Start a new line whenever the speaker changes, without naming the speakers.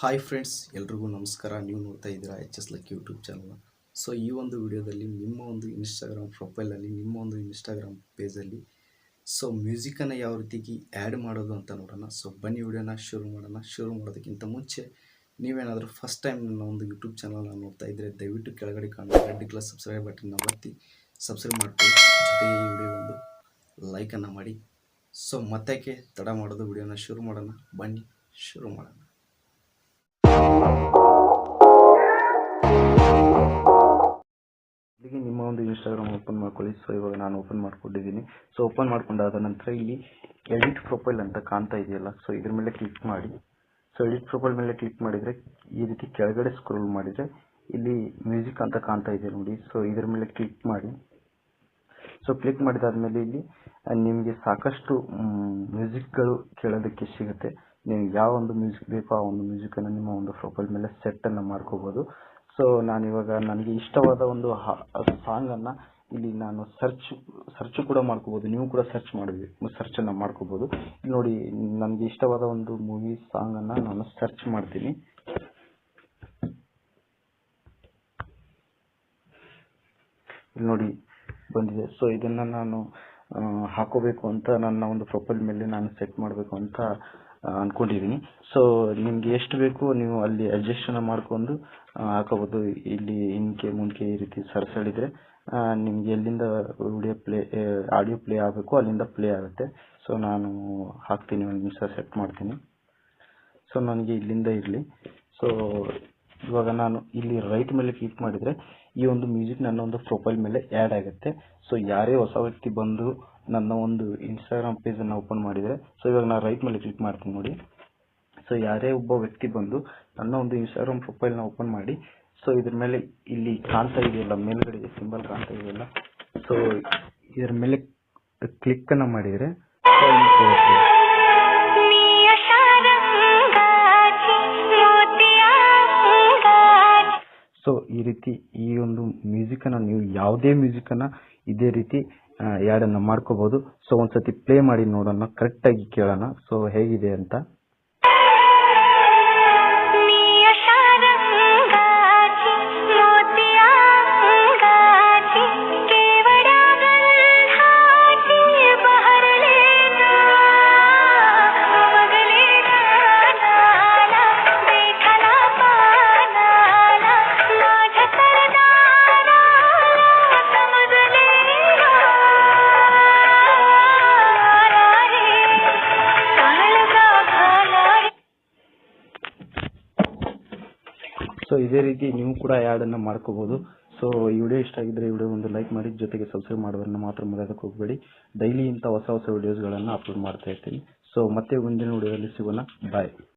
Hi friends, ಎಲ್ರಿಗೂ ನಮಸ್ಕಾರ. ನೀವು ನೋಡ್ತಾ ಇದ್ದೀರಾ HS ಲಕ್ಕಿ ಯೂಟ್ಯೂಬ್ ಚಾನಲ್ನ. ಸೊ ಈ ಒಂದು ವಿಡಿಯೋದಲ್ಲಿ ನಿಮ್ಮ ಒಂದು ಇನ್ಸ್ಟಾಗ್ರಾಮ್ ಪ್ರೊಫೈಲಲ್ಲಿ, ನಿಮ್ಮ ಒಂದು ಇನ್ಸ್ಟಾಗ್ರಾಮ್ ಪೇಜಲ್ಲಿ ಮ್ಯೂಸಿಕನ್ನು ಯಾವ ರೀತಿಗೆ ಆ್ಯಡ್ ಮಾಡೋದು ಅಂತ ನೋಡೋಣ. ಬನ್ನಿ ವಿಡಿಯೋನ ಶುರು ಮಾಡೋಣ. ಶುರು ಮಾಡೋದಕ್ಕಿಂತ ಮುಂಚೆ ನೀವೇನಾದರೂ ಫಸ್ಟ್ ಟೈಮ್ ನನ್ನ ಒಂದು ಯೂಟ್ಯೂಬ್ ಚಾನಲ್ನ ನೋಡ್ತಾ ಇದ್ದರೆ ದಯವಿಟ್ಟು ಕೆಳಗಡೆ ಕಾಣೋ ರೆಡ್ ಕಲರ್ ಸಬ್ಸ್ಕ್ರೈಬ್ ಬಟನ್ನ ಒತ್ತಿ ಸಬ್ಸ್ಕ್ರೈಬ್ ಮಾಡ್ಕೊಳ್ಳಿ. ಜೊತೆಗೆ ಈ ವಿಡಿಯೋ ಒಂದು ಲೈಕನ್ನು ಮಾಡಿ. ಮತ್ತಕ್ಕೆ ತಡ ಮಾಡೋದು, ವಿಡಿಯೋನ ಶುರು ಮಾಡೋಣ. ಬನ್ನಿ ಶುರು ಮಾಡೋಣ. ಇಲ್ಲಿಗೆ ನಿಮ್ಮ ಒಂದು ಇನ್ಸ್ಟಾಗ್ರಾಮ್ ಓಪನ್ ಮಾಡ್ಕೊಳ್ಳಿ. ಇವಾಗ ನಾನು ಓಪನ್ ಮಾಡ್ಕೊಂಡಿದ್ದೀನಿ. ಓಪನ್ ಮಾಡ್ಕೊಂಡಾದ ನಂತರ ಇಲ್ಲಿ ಎಡಿಟ್ ಪ್ರೊಫೈಲ್ ಅಂತ ಕಾಣ್ತಾ ಇದೆಯಲ್ಲ, ಇದ್ರ ಮೇಲೆ ಕ್ಲಿಕ್ ಮಾಡಿ. ಎಡಿಟ್ ಪ್ರೊಫೈಲ್ ಮೇಲೆ ಕ್ಲಿಕ್ ಮಾಡಿದರೆ ಈ ರೀತಿ ಕೆಳಗಡೆ ಸ್ಕ್ರೋಲ್ ಮಾಡಿದರೆ ಇಲ್ಲಿ ಮ್ಯೂಸಿಕ್ ಅಂತ ಕಾಣ್ತಾ ಇದೆ ನೋಡಿ. ಇದ್ರ ಮೇಲೆ ಕ್ಲಿಕ್ ಮಾಡಿ. ಕ್ಲಿಕ್ ಮಾಡಿದಾದ್ಮೇಲೆ ಇಲ್ಲಿ ನಿಮಗೆ ಸಾಕಷ್ಟು ಮ್ಯೂಸಿಕ್ಗಳು ಕೇಳೋದಕ್ಕೆ ಸಿಗುತ್ತೆ. ನೀವು ಯಾವ ಒಂದು ಮ್ಯೂಸಿಕ್ ಬೇಕೋ ಆ ಒಂದು ಮ್ಯೂಸಿಕನ್ನು ನಿಮ್ಮ ಒಂದು ಪ್ರೊಫೈಲ್ ಮೇಲೆ ಸೆಟ್ಟನ್ನು ಮಾಡ್ಕೋಬೋದು. ನಾನಿವಾಗ ನನಗೆ ಇಷ್ಟವಾದ ಒಂದು ಸಾಂಗನ್ನು ಇಲ್ಲಿ ನಾನು ಸರ್ಚ್ ಕೂಡ ಮಾಡ್ಕೋಬೋದು. ನೀವು ಕೂಡ ಸರ್ಚನ್ನು ಮಾಡ್ಕೋಬೋದು. ನೋಡಿ, ನನಗೆ ಇಷ್ಟವಾದ ಒಂದು ಮೂವಿ ಸಾಂಗನ್ನು ನಾನು ಸರ್ಚ್ ಮಾಡ್ತೀನಿ. ಇಲ್ಲಿ ನೋಡಿ ಬಂದಿದೆ. ಇದನ್ನು ನಾನು ಹಾಕೋಬೇಕು ಅಂತ ನನ್ನ ಒಂದು ಪ್ರೊಫೈಲ್ ಮೇಲೆ ನಾನು ಸೆಟ್ ಮಾಡಬೇಕು ಅಂತ ಅನ್ಕೊಂಡಿದ್ದೀನಿ. ನಿಮ್ಗೆ ಎಷ್ಟು ಬೇಕು ನೀವು ಅಲ್ಲಿ ಅಡ್ಜಸ್ಟನ್ನು ಮಾಡ್ಕೊಂಡು ಹಾಕೋಬೋದು. ಇಲ್ಲಿ ಹಿಂದೆ ಮುಂದೆ ಈ ರೀತಿ ಸರಿಸಳಿದ್ರೆ ನಿಮ್ಗೆ ಎಲ್ಲಿಂದ ಆಡಿಯೋ ಪ್ಲೇ ಆಗಬೇಕು ಅಲ್ಲಿಂದ ಪ್ಲೇ ಆಗುತ್ತೆ. ನಾನು ಹಾಕ್ತೀನಿ, ಒಂದು ನಿಮಿಷ ಸೆಟ್ ಮಾಡ್ತೀನಿ. ನನಗೆ ಇಲ್ಲಿಂದ ಇರಲಿ. ಇವಾಗ ನಾನು ಇಲ್ಲಿ ರೈಟ್ ಮೇಲೆ ಕ್ಲಿಕ್ ಮಾಡಿದರೆ ಈ ಒಂದು ಮ್ಯೂಸಿಕ್ ನನ್ನ ಒಂದು ಪ್ರೊಫೈಲ್ ಮೇಲೆ ಆ್ಯಡ್ ಆಗುತ್ತೆ. ಯಾರೇ ಹೊಸ ವ್ಯಕ್ತಿ ಬಂದು ನನ್ನ ಒಂದು ಇನ್ಸ್ಟಾಗ್ರಾಮ್ ಪೇಜನ್ನು ಓಪನ್ ಮಾಡಿದರೆ, ಇವಾಗ ನಾನು ರೈಟ್ ಮೇಲೆ ಕ್ಲಿಕ್ ಮಾಡ್ತೀನಿ ನೋಡಿ. ಯಾರೇ ಒಬ್ಬ ವ್ಯಕ್ತಿ ಬಂದು ನನ್ನ ಒಂದು ಇನ್ಸ್ಟಾಗ್ರಾಮ್ ಪ್ರೊಫೈಲ್ನ ಓಪನ್ ಮಾಡಿ, ಇದ್ರ ಮೇಲೆ ಇಲ್ಲಿ ಕಾಣ್ತಾ ಇದೆಯಲ್ಲ, ಮೇಲ್ಗಡೆ ಸಿಂಬಲ್ ಕಾಣ್ತಾ ಇದೆಯಲ್ಲ, ಇದ್ರ ಮೇಲೆ ಕ್ಲಿಕ್ಕನ್ನು ಮಾಡಿದರೆ ಈ ರೀತಿ ಈ ಒಂದು ಮ್ಯೂಸಿಕನ್ನು ನೀವು ಯಾವುದೇ ಮ್ಯೂಸಿಕನ್ನು ಇದೇ ರೀತಿ ಆ್ಯಡನ್ನು ಮಾಡ್ಕೋಬೋದು. ಒಂದ್ಸತಿ ಪ್ಲೇ ಮಾಡಿ ನೋಡೋಣ, ಕರೆಕ್ಟಾಗಿ ಕೇಳೋಣ ಹೇಗಿದೆ ಅಂತ. ಇದೇ ರೀತಿ ನೀವು ಕೂಡ ಆ್ಯಡನ್ನು ಮಾಡ್ಕೋಬೋದು. ಈ ವಿಡಿಯೋ ಇಷ್ಟ ಆಗಿದ್ರೆ ಈ ವಿಡಿಯೋ ಒಂದು ಲೈಕ್ ಮಾಡಿ, ಜೊತೆಗೆ ಸಬ್ಸ್ಕ್ರೈಬ್ ಮಾಡೋದನ್ನು ಮಾತ್ರ ಮರೆಯೋದಕ್ಕೆ ಹೋಗಬೇಡಿ. ಡೈಲಿ ಇಂಥ ಹೊಸ ವಿಡಿಯೋಸ್ಗಳನ್ನು ಅಪ್ಲೋಡ್ ಮಾಡ್ತಾ ಇರ್ತೀನಿ. ಮತ್ತೆ ಮುಂದಿನ ವಿಡಿಯೋದಲ್ಲಿ ಸಿಗೋಣ. ಬಾಯ್.